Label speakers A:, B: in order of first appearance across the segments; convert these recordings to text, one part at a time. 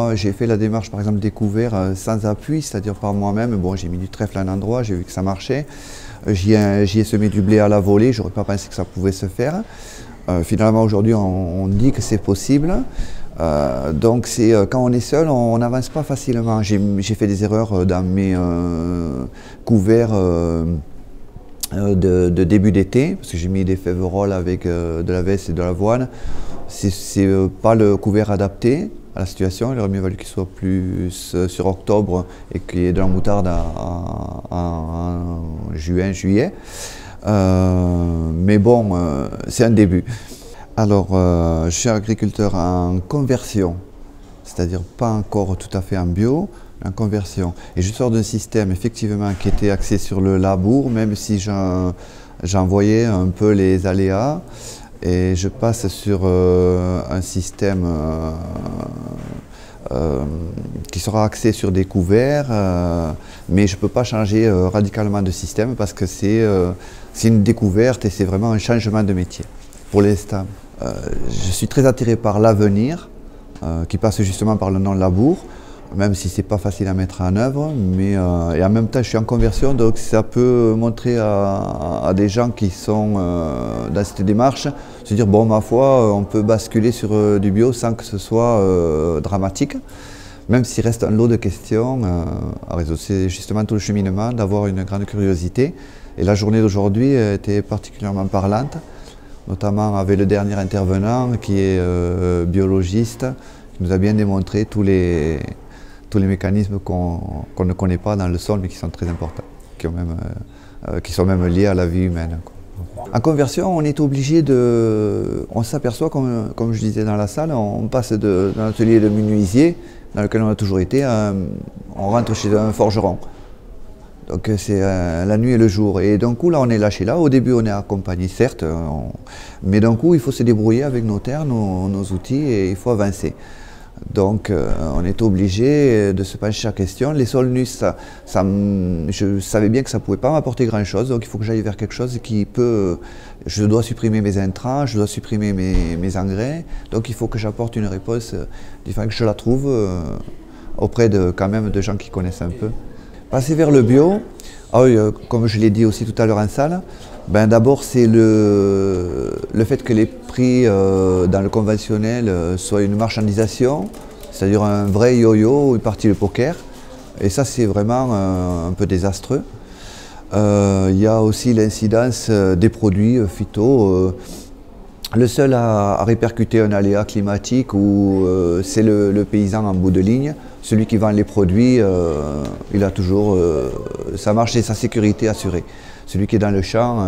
A: moi j'ai fait la démarche par exemple des couverts sans appui, c'est-à-dire par moi-même. Bon, j'ai mis du trèfle à un endroit, j'ai vu que ça marchait. J'y ai semé du blé à la volée, j'aurais pas pensé que ça pouvait se faire. Finalement aujourd'hui on dit que c'est possible. Donc quand on est seul, on n'avance pas facilement. J'ai fait des erreurs dans mes couverts de début d'été, parce que j'ai mis des féveroles avec de la veste et de l'avoine. C'est pas le couvert adapté à la situation. Il aurait mieux valu qu'il soit plus sur octobre et qu'il y ait de la moutarde en juin, juillet. Mais bon, c'est un début. Alors, je suis agriculteur en conversion, c'est-à-dire pas encore tout à fait en bio, en conversion. Et je sors d'un système effectivement qui était axé sur le labour, même si j'en voyais un peu les aléas. Et je passe sur un système qui sera axé sur des couverts, mais je ne peux pas changer radicalement de système parce que c'est une découverte et c'est vraiment un changement de métier pour l'instant. Je suis très attiré par l'avenir, qui passe justement par le non-labour, même si ce n'est pas facile à mettre en œuvre, mais et en même temps je suis en conversion, donc ça peut montrer à des gens qui sont dans cette démarche, se dire bon ma foi, on peut basculer sur du bio sans que ce soit dramatique, même s'il reste un lot de questions à résoudre. C'est justement tout le cheminement, d'avoir une grande curiosité, et la journée d'aujourd'hui était particulièrement parlante, notamment avec le dernier intervenant qui est biologiste, qui nous a bien démontré tous les mécanismes qu'on ne connaît pas dans le sol mais qui sont très importants, qui sont même liés à la vie humaine, quoi. En conversion, on est obligé on s'aperçoit, comme je disais dans la salle, on passe d'un atelier de menuisier, dans lequel on a toujours été, on rentre chez un forgeron. Donc c'est la nuit et le jour. Et d'un coup, là, on est lâché là. Au début, on est accompagné, certes, mais d'un coup, il faut se débrouiller avec nos terres, nos outils, et il faut avancer. Donc on est obligé de se pencher sur la question. Les sols nus, je savais bien que ça ne pouvait pas m'apporter grand-chose, donc il faut que j'aille vers quelque chose qui peut... Je dois supprimer mes intrants, je dois supprimer mes engrais, donc il faut que j'apporte une réponse différente, que je la trouve auprès quand même de gens qui connaissent un peu. Passer vers le bio, comme je l'ai dit aussi tout à l'heure en salle, ben d'abord c'est le fait que les prix dans le conventionnel soient une marchandisation, c'est-à-dire un vrai yo-yo ou une partie de poker, et ça c'est vraiment un peu désastreux. Il y a aussi l'incidence des produits phyto. Le seul à répercuter un aléa climatique, c'est le paysan en bout de ligne. Celui qui vend les produits, il a toujours sa marche et sa sécurité assurée. Celui qui est dans le champ,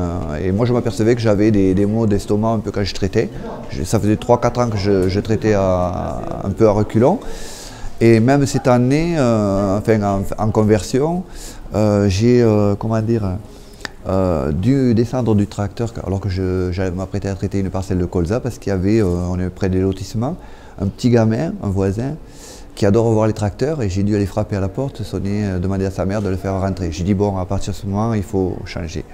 A: et moi je m'apercevais que j'avais des maux d'estomac un peu quand je traitais. Ça faisait 3-4 ans que je traitais un peu à reculons. Et même cette année, en conversion, j'ai, dû descendre du tracteur alors que j'allais m'apprêter à traiter une parcelle de colza parce qu'il y avait, on est près des lotissements, un petit gamin, un voisin, qui adore voir les tracteurs, et j'ai dû aller frapper à la porte, sonner, demander à sa mère de le faire rentrer. J'ai dit bon, à partir de ce moment, il faut changer.